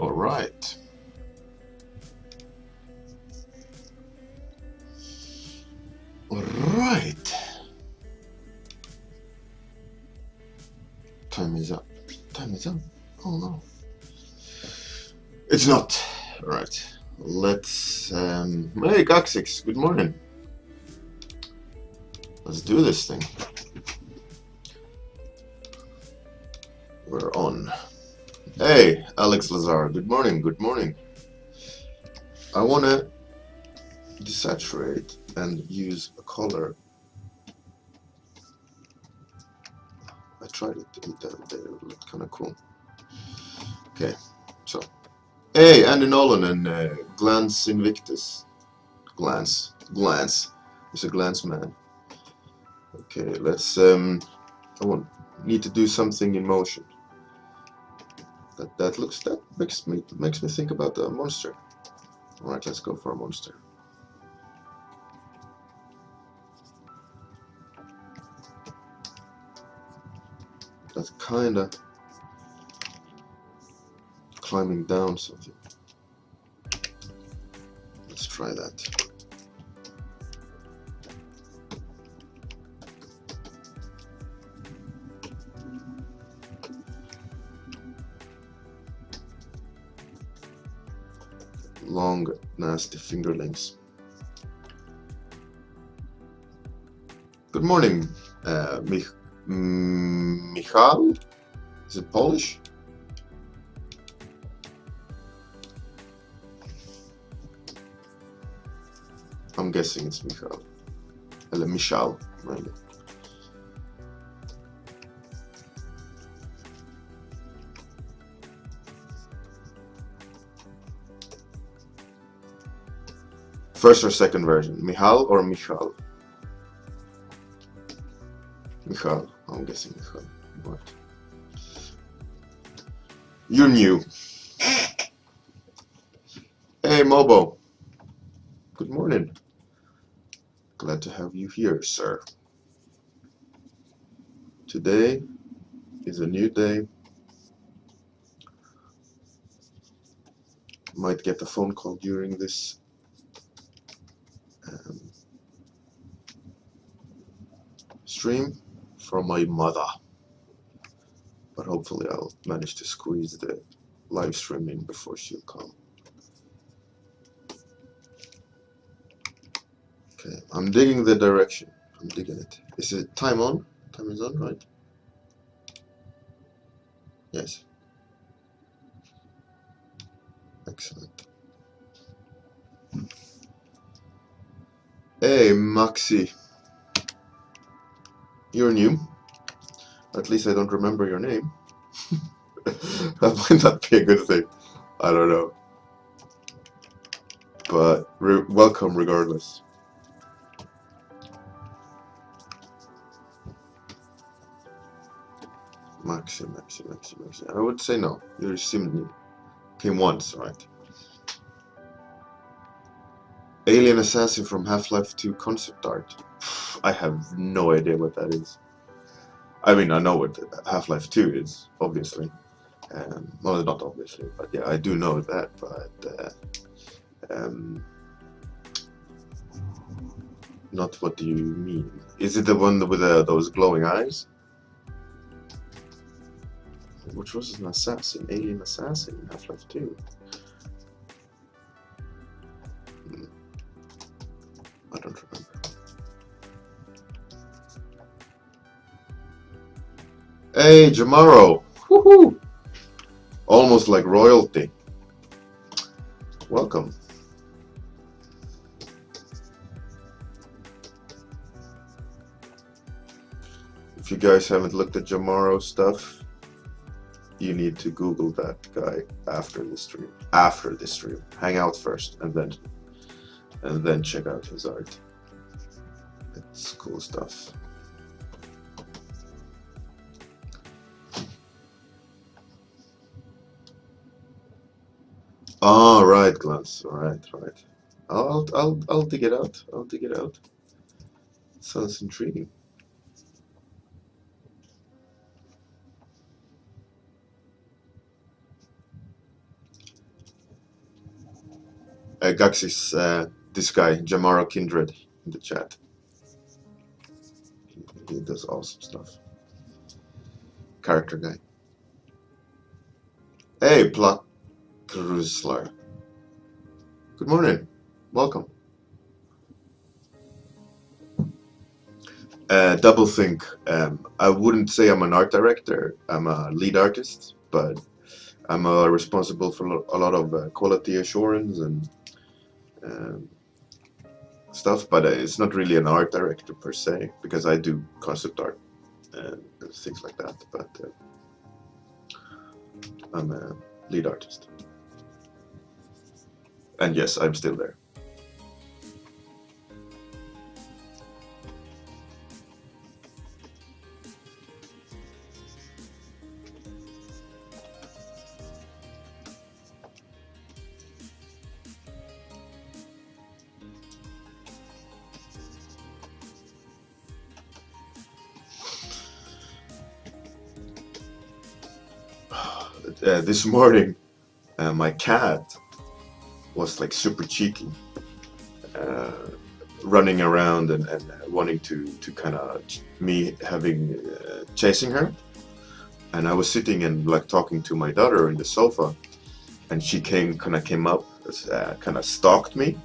All right. All right. Time is up. Time is up. Oh no. It's not. All right. Let's. Hey, Coxix. Good morning. Let's do this thing. We're on. Hey, Alex Lazar. Good morning. Good morning. I want to desaturate and use a color. I tried it the other day. It looked kind of cool. Okay, so. Hey, Andy Nolan and Glance Invictus. Glance. He's a glance man. Okay, let's. Need to do something in motion. That makes me think about a monster. All right, let's go for a monster. That's kinda climbing down something. Let's try that. Long, nasty fingerlings. Good morning, Michal? Is it Polish? I'm guessing it's Michal. Michal, maybe. First or second version? Michal or Michal? Michal. I'm guessing Michal. What? You're new. Hey, Mobo. Good morning. Glad to have you here, sir. Today is a new day. Might get a phone call during this stream from my mother, but hopefully I'll manage to squeeze the live stream in before she'll come. Okay, I'm digging the direction. I'm digging it. Is it time on? Time is on, right? Yes. Excellent. Hey, Maxi. You're new. At least I don't remember your name. That might not be a good thing. I don't know. But welcome regardless. Maxi. I would say no. You seem new. Came once, right? Alien Assassin from Half-Life 2 concept art. I have no idea what that is. I mean, I know what Half-Life 2 is, obviously. Well, not obviously, but yeah, I do know that, but not what do you mean? Is it the one with those glowing eyes? Which was an assassin, alien assassin in Half-Life 2. I don't remember. Hey, Jamaro! Woohoo! Almost like royalty. Welcome. If you guys haven't looked at Jamaro's stuff, you need to Google that guy after the stream. After the stream. Hang out first and then check out his art. It's cool stuff. Oh, right, Glance. Right. I'll dig it out. Sounds intriguing. Gaxis, this guy, Jamaro Kindred, in the chat. He does awesome stuff. Character guy. Hey, Plot Kruslar. Good morning. Welcome. Doublethink. I wouldn't say I'm an art director. I'm a lead artist, but I'm responsible for a lot of quality assurance and stuff. But it's not really an art director per se, because I do concept art and things like that. But I'm a lead artist. And yes, I'm still there. This morning, my cat was like super cheeky, running around and wanting to kind of me having chasing her, and I was sitting and like talking to my daughter in the sofa, and she came up, kind of stalked me,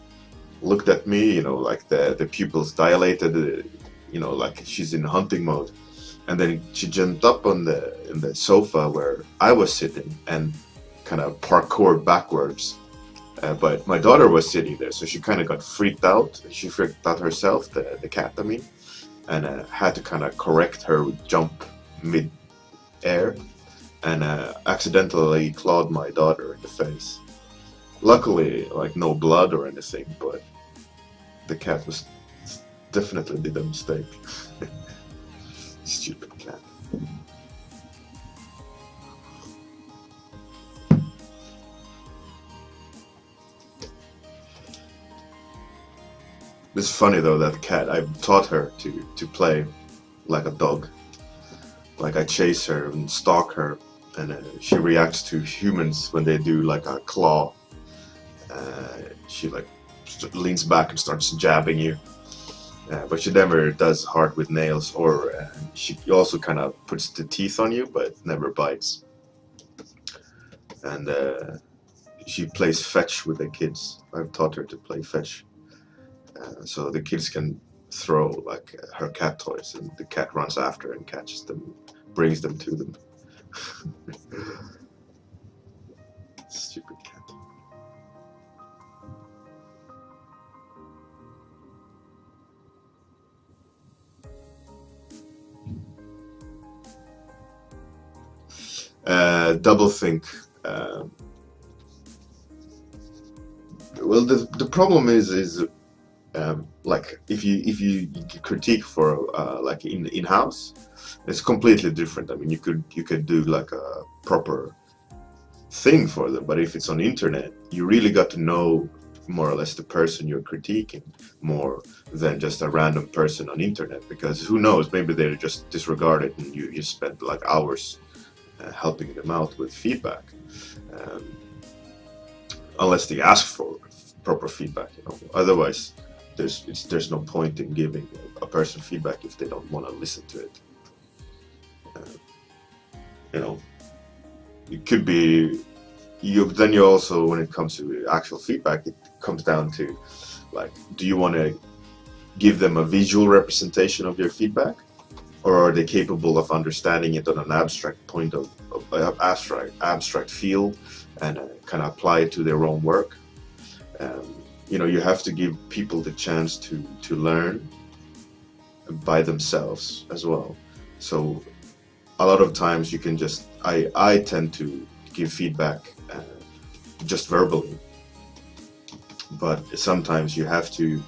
looked at me, you know, like the pupils dilated, you know, like she's in hunting mode. And then she jumped up on the sofa where I was sitting and kind of parkoured backwards. But my daughter was sitting there, so she kind of got freaked out. She freaked out herself, the cat, I mean, and had to kind of correct her jump mid-air, and accidentally clawed my daughter in the face. Luckily, like no blood or anything, but the cat was definitely did a mistake. Stupid cat. It's funny though, that cat, I've taught her to play like a dog. Like I chase her and stalk her, and she reacts to humans when they do like a claw. She like leans back and starts jabbing you. But she never does hard with nails, or she also kind of puts the teeth on you, but never bites. And she plays fetch with the kids. I've taught her to play fetch, so the kids can throw like her cat toys, and the cat runs after and catches them, brings them to them. Stupid cat. Doublethink. Well, the problem is like if you critique for like in house, it's completely different. I mean, you could do like a proper thing for them, but if it's on internet, you really got to know more or less the person you're critiquing more than just a random person on internet, because who knows, maybe they're just disregarded and you spent like hours helping them out with feedback, unless they ask for proper feedback, you know. Otherwise, there's no point in giving a person feedback if they don't want to listen to it. You know, it could be then you also, when it comes to actual feedback, it comes down to like, do you want to give them a visual representation of your feedback, or are they capable of understanding it on an abstract point of abstract field, and kind of apply it to their own work? You know, you have to give people the chance to learn by themselves as well. So a lot of times you can just, I tend to give feedback just verbally, but sometimes you have to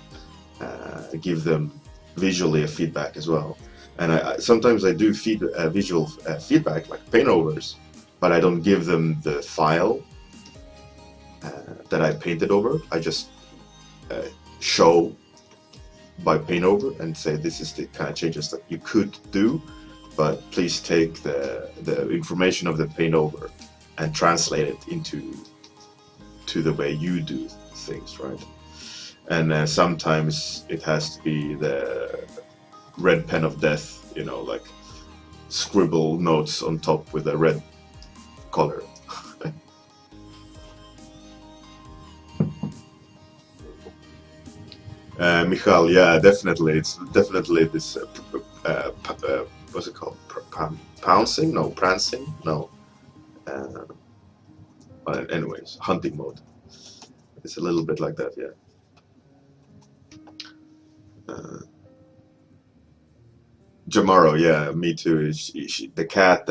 give them visually a feedback as well. And sometimes I do visual feedback, like paint overs, but I don't give them the file that I painted over. I just show by paint over and say, this is the kind of changes that you could do, but please take the information of the paint over and translate it into the way you do things, right? And sometimes it has to be the red pen of death, you know, like scribble notes on top with a red color. Michal, yeah, definitely. It's definitely this. What's it called? Pouncing? No, prancing? No. Uh, Anyways, hunting mode. It's a little bit like that, yeah. Uh, Jamaro, yeah, me too. The cat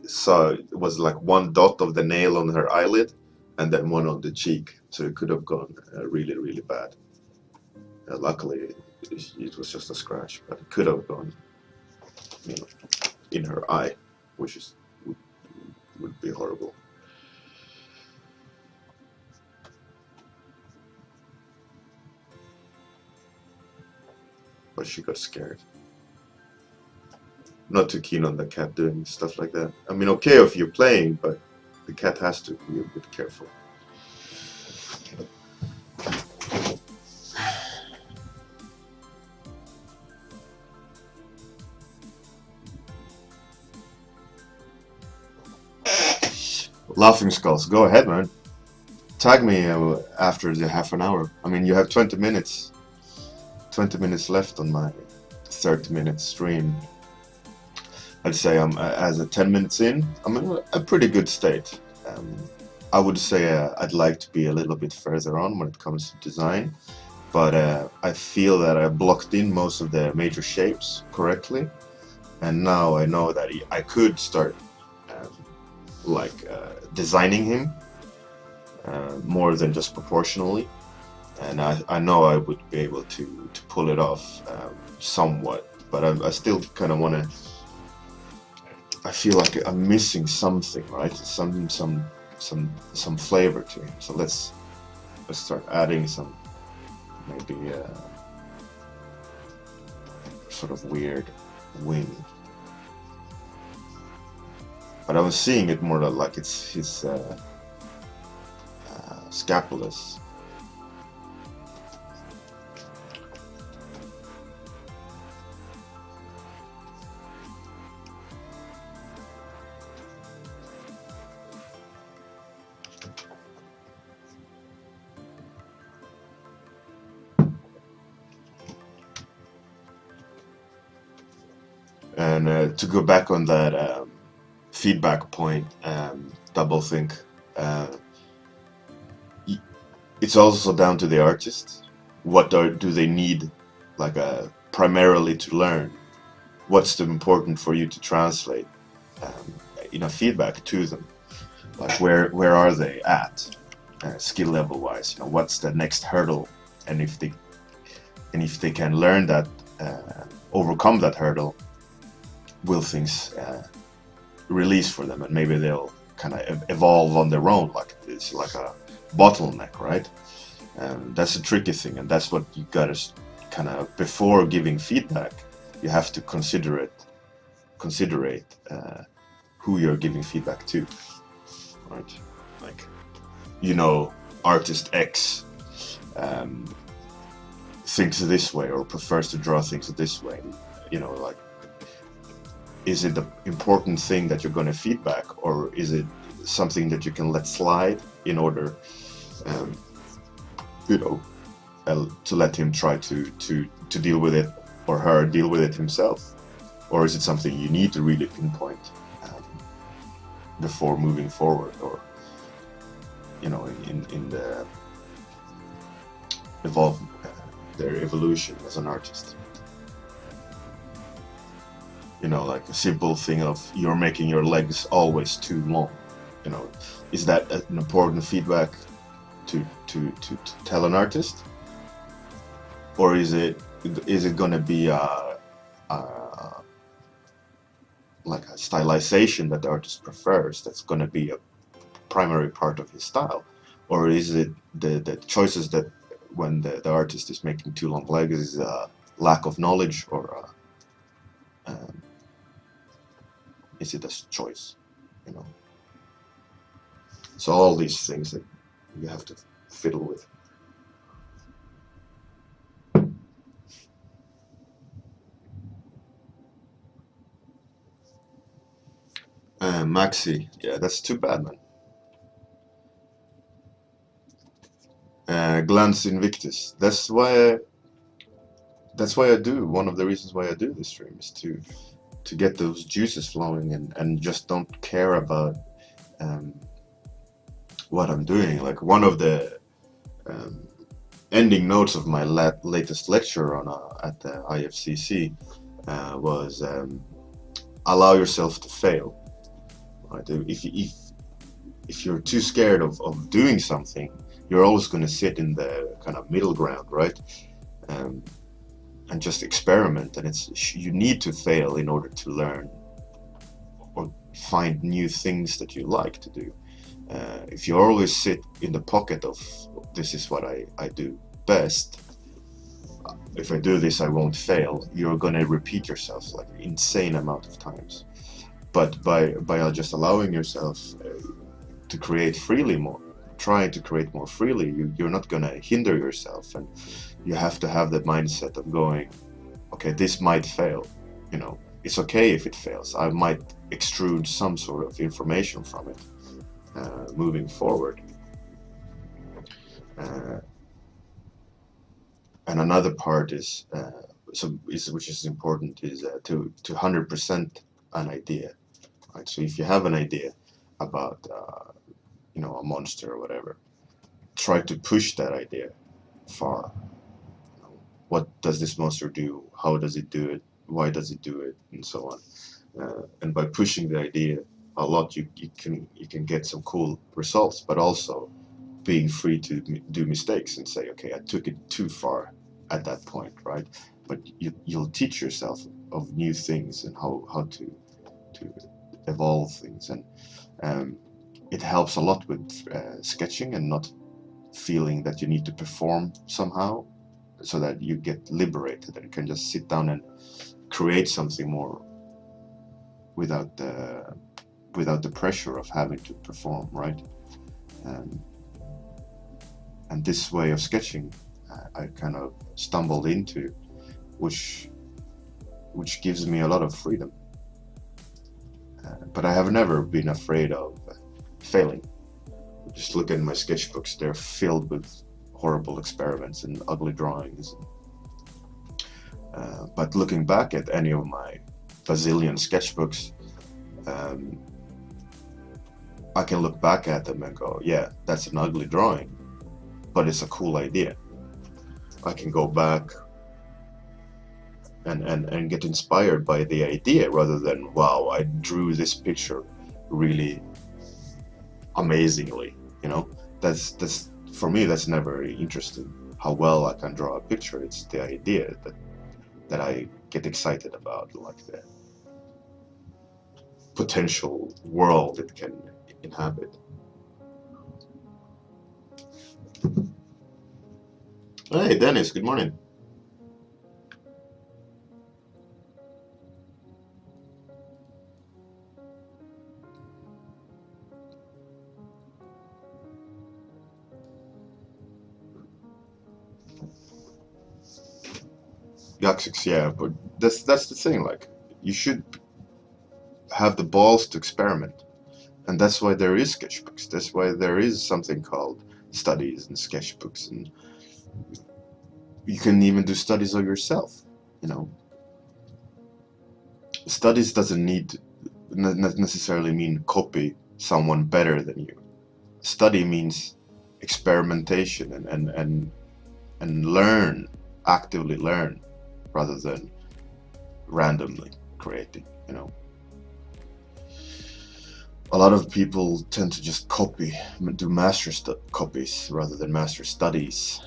saw it was like one dot of the nail on her eyelid, and then one on the cheek, so it could have gone really, really bad. Luckily, it was just a scratch, but it could have gone, you know, in her eye, which is would be horrible. But she got scared. Not too keen on the cat doing stuff like that. I mean, okay if you're playing, but the cat has to be a bit careful. Laughing Skulls, go ahead, man. Tag me after the half an hour. I mean, you have 20 minutes. 20 minutes left on my 30-minute stream. I'd say I'm as a 10 minutes in, I'm in a pretty good state. I would say I'd like to be a little bit further on when it comes to design, but I feel that I blocked in most of the major shapes correctly, and now I know that I could start designing him more than just proportionally, and I know I would be able to pull it off somewhat, but I still kind of want to. I feel like I'm missing something, right? Some flavor to him. So let's start adding some maybe sort of weird wing. But I was seeing it more like it's his scapulus. And to go back on that feedback point, doublethink, uh, it's also down to the artist. What do they need, like primarily to learn? What's the important for you to translate, feedback to them? Like where are they at, skill level wise? What's the next hurdle? And if they can learn that, overcome that hurdle, will things release for them, and maybe they'll kind of evolve on their own. Like it's like a bottleneck, right? That's a tricky thing, and that's what you gotta kind of, before giving feedback, you have to considerate who you're giving feedback to, right? Like, artist X thinks this way or prefers to draw things this way. Like, is it the important thing that you're going to feedback, or is it something that you can let slide in order, to let him try to deal with it, or her deal with it himself? Or is it something you need to really pinpoint before moving forward, or in the their evolution as an artist? Like a simple thing of you're making your legs always too long. Is that an important feedback to tell an artist, or is it going to be like a stylization that the artist prefers, that's going to be a primary part of his style? Or is it the choices that when the artist is making too long legs is a lack of knowledge, or is it a choice? So all these things that you have to fiddle with. Maxi, yeah, that's too bad, man. Glance Invictus. That's why I do. One of the reasons why I do this stream is to get those juices flowing and just don't care about um, what I'm doing. Like one of the um, ending notes of my latest lecture on at the IFCC was allow yourself to fail. Right? If you're too scared of doing something, you're always going to sit in the kind of middle ground, right? Um, and just experiment. And you need to fail in order to learn or find new things that you like to do. If you always sit in the pocket of this is what I do best, if I do this I won't fail, you're going to repeat yourself like an insane amount of times. But by just allowing yourself to create freely more, trying to create more freely, you're not going to hinder yourself, and you have to have the mindset of going, okay, this might fail, it's okay if it fails. I might extrude some sort of information from it moving forward. And another part is, which is important, is to 100% an idea, right? So if you have an idea about a monster or whatever, try to push that idea far. What does this monster do? How does it do it? Why does it do it? And so on. And by pushing the idea a lot, you can get some cool results, but also being free to do mistakes and say, okay, I took it too far at that point, right? But you'll teach yourself of new things and how to evolve things, and it helps a lot with sketching and not feeling that you need to perform somehow, so that you get liberated and can just sit down and create something more without the pressure of having to perform, right? And this way of sketching I kind of stumbled into, which gives me a lot of freedom. But I have never been afraid of failing. Just look at my sketchbooks, they're filled with horrible experiments and ugly drawings. But looking back at any of my bazillion sketchbooks, I can look back at them and go, yeah, that's an ugly drawing, but it's a cool idea. I can go back and get inspired by the idea rather than, wow, I drew this picture really amazingly. That's for me, that's never interesting how well I can draw a picture. It's the idea that I get excited about, like the potential world it can inhabit. Hey Dennis, good morning. Yaksix, yeah, but that's the thing. Like, you should have the balls to experiment, and that's why there is sketchbooks. That's why there is something called studies and sketchbooks, and you can even do studies of yourself. Studies doesn't need necessarily mean copy someone better than you. Study means experimentation and learn, actively learn, rather than randomly creating. A lot of people tend to just do master copies rather than master studies.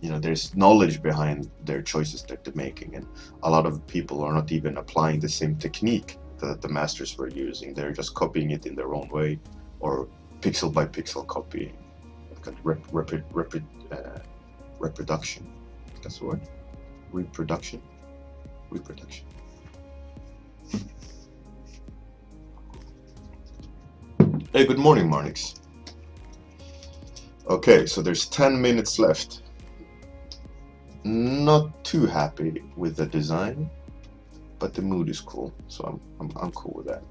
There's knowledge behind their choices that they're making, and a lot of people are not even applying the same technique that the masters were using. They're just copying it in their own way, or pixel by pixel copying, like a reproduction. That's the word. Reproduction. Hey, good morning, Marnix. Okay, so there's 10 minutes left. Not too happy with the design, but the mood is cool, so I'm cool with that.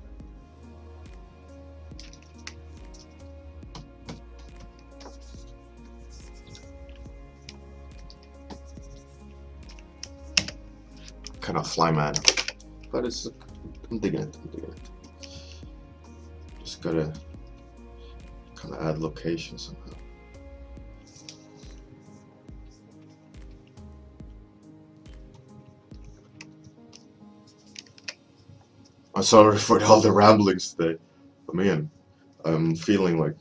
kind of fly man, but it's I'm digging it. Just gotta kind of add location somehow. I'm sorry for all the ramblings today, but man, I'm feeling like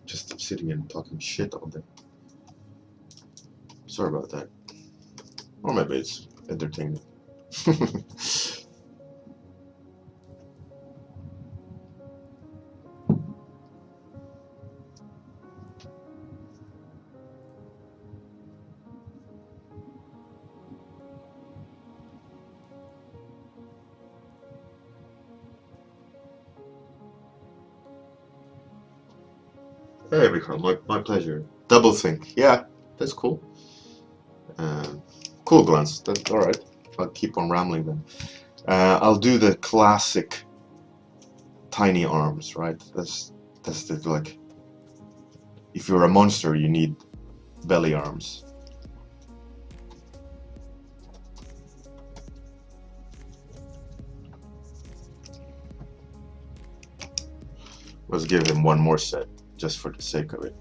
just sitting and talking shit all day. Sorry about that. Or maybe it's entertaining. Hey, Vikram, my pleasure. Double think. Yeah, that's cool. Cool, Glance. That's alright. I'll keep on rambling then. I'll do the classic tiny arms, right? That's the like. If you're a monster, you need belly arms. Let's give him one more set, just for the sake of it.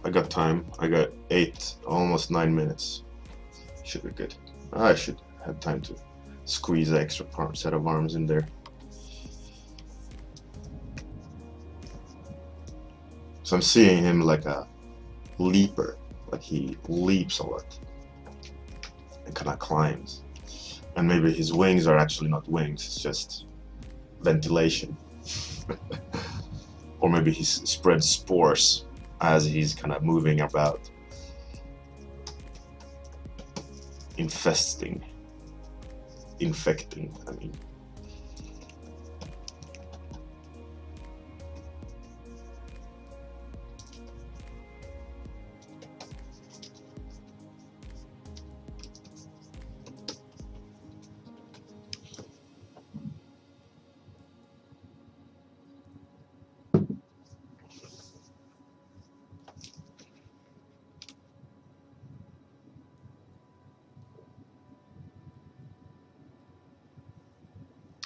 I got time. I got 8, almost 9 minutes. Should be good. I should have time to squeeze the extra set of arms in there. So I'm seeing him like a leaper, like he leaps a lot and kind of climbs. And maybe his wings are actually not wings, it's just ventilation. Or maybe he spreads spores as he's kind of moving about, infecting, I mean.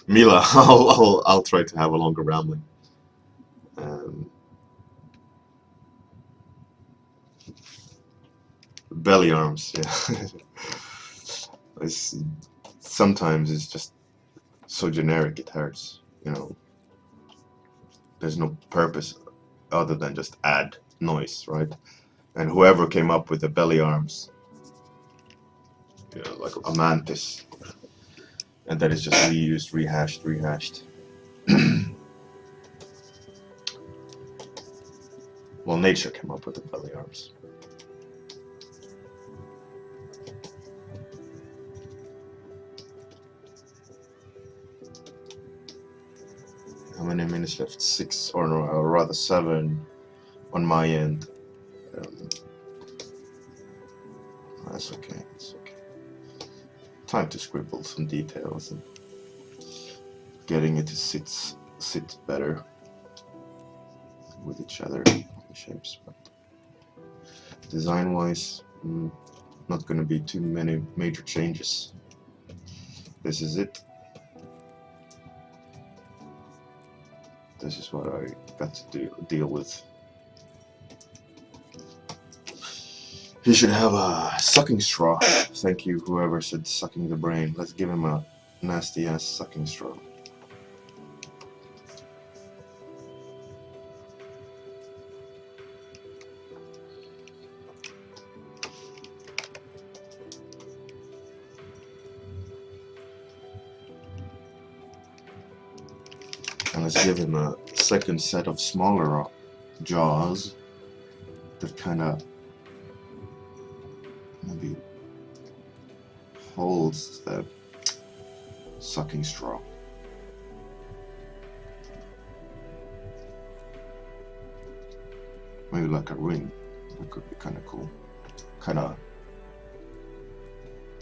Mila, I'll try to have a longer rambling. Belly arms, yeah. Sometimes it's just so generic it hurts, you know. There's no purpose other than just add noise, right? And whoever came up with the belly arms, you know, like a mantis, and that is just reused, rehashed. Well, nature came up with the belly arms. How many minutes left? 6, or no, or rather 7 on my end. That's okay, it's okay. Time to scribble some details and getting it to sit better with each other, the shapes. But design-wise, not going to be too many major changes. This is it. This is what I got to deal with. He should have a sucking straw. Thank you, whoever said sucking the brain. Let's give him a nasty ass sucking straw. And let's give him a second set of smaller jaws that kind of maybe holds the sucking straw. Maybe like a ring. That could be kind of cool. Kind of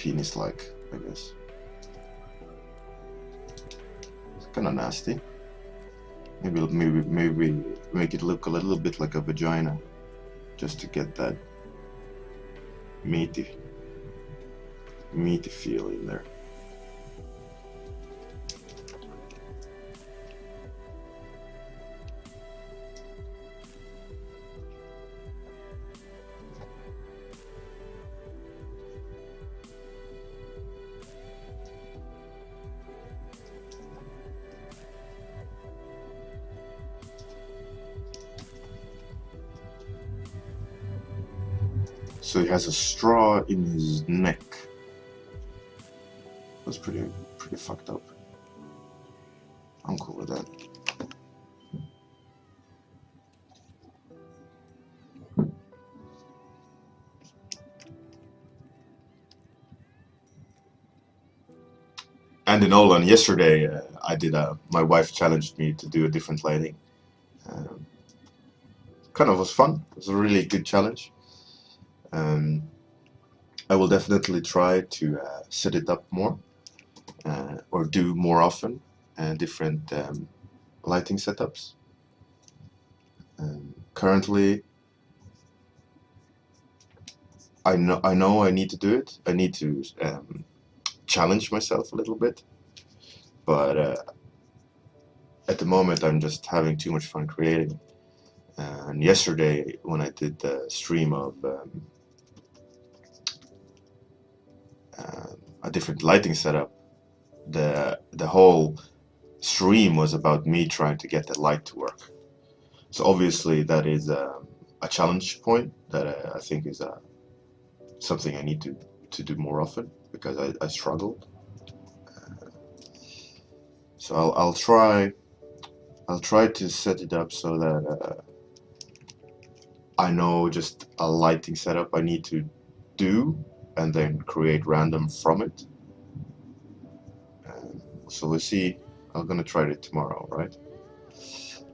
penis-like, I guess. It's kind of nasty. Maybe make it look a little bit like a vagina, just to get that meaty feel in there. So he has a straw in his neck. That's pretty fucked up. I'm cool with that. And in Nolan, yesterday, I did my wife challenged me to do a different lighting. Kind of was fun. It was a really good challenge. I will definitely try to set it up more, or do more often, different lighting setups. Currently, I know I need to do it. I need to challenge myself a little bit, but at the moment I'm just having too much fun creating. And yesterday, when I did the stream of a different lighting setup, the whole stream was about me trying to get the light to work. So obviously that is a challenge point that I think is something I need to do more often, because I struggled. So I'll try to set it up so that I know just a lighting setup I need to do, and then create random from it. So we'll see. I'm gonna try it tomorrow, right?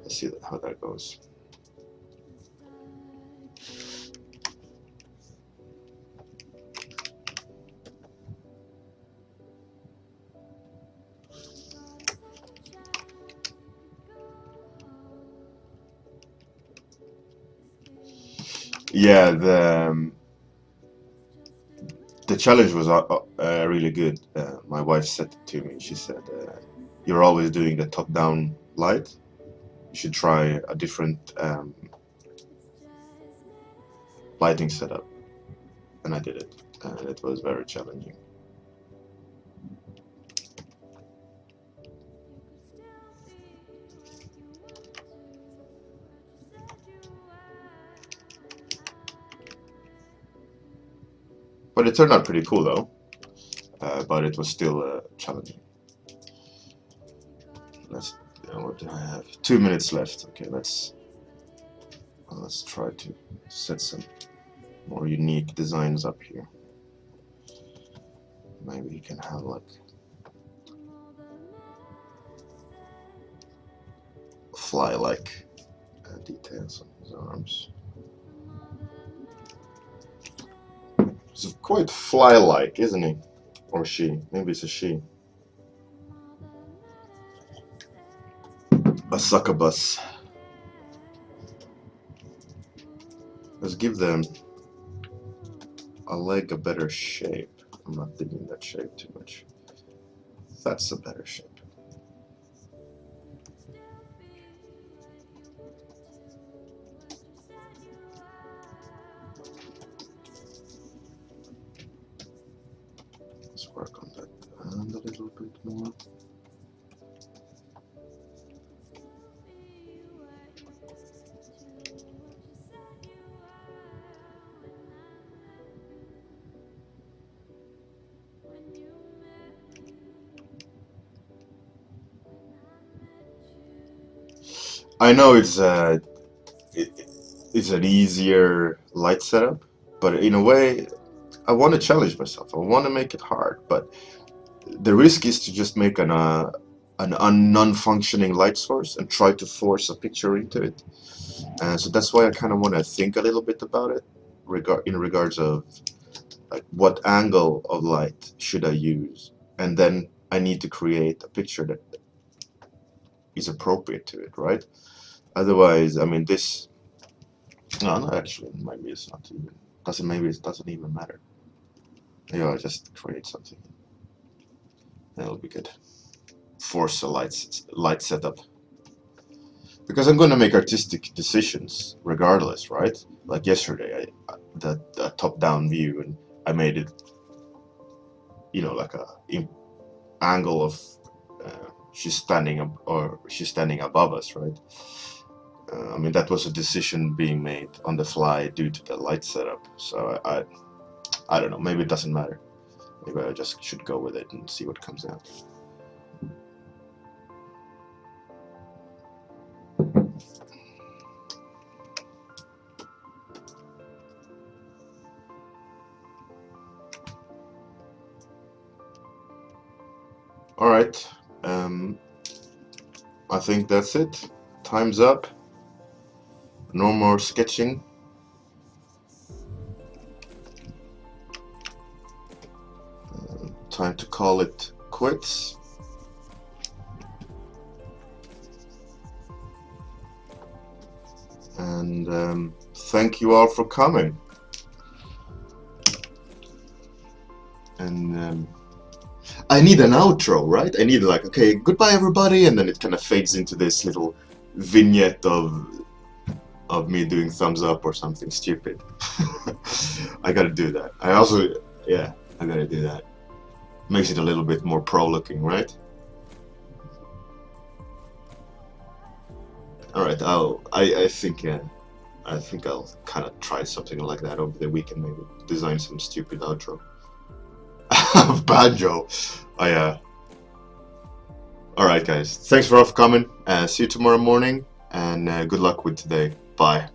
Let's see how that goes. Yeah, the challenge was really good. My wife said it to me. She said, "You're always doing the top-down light. You should try a different lighting setup." And I did it, and it was very challenging. But it turned out pretty cool though. But it was still challenging. What do I have? 2 minutes left. Okay, let's try to set some more unique designs up here. Maybe you can have like fly-like details on his arms. He's quite fly-like, isn't he? Or she? Maybe it's a she. A succubus. Let's give them a leg a better shape. I'm not thinking that shape too much. That's a better shape. Let's work on that and a little bit more. I know it's an easier light setup, but in a way, I want to challenge myself. I want to make it hard, but the risk is to just make an non-functioning light source and try to force a picture into it. So that's why I kind of want to think a little bit about it, in regards of like what angle of light should I use, and then I need to create a picture that is appropriate to it, right? Otherwise, I mean, this. No, actually, maybe it's not even. Maybe it doesn't even matter. Yeah, I just create something. That'll be good. Force a light setup. Because I'm going to make artistic decisions regardless, right? Like yesterday, that top-down view, and I made it, you know, like a angle of she's standing up, or she's standing above us, right? I mean, that was a decision being made on the fly due to the light setup. So I don't know. Maybe it doesn't matter. Maybe I just should go with it and see what comes out. All right. I think that's it. Time's up. No more sketching. Time to call it quits. And thank you all for coming. And I need an outro, right? I need like, okay, goodbye everybody, and then it kind of fades into this little vignette of me doing thumbs up or something stupid. I gotta do that. I gotta do that. Makes it a little bit more pro looking, right? All right, I think I'll kind of try something like that over the weekend. Maybe design some stupid outro. Banjo. Oh yeah. All right, guys. Thanks for coming. See you tomorrow morning, and good luck with today. Bye.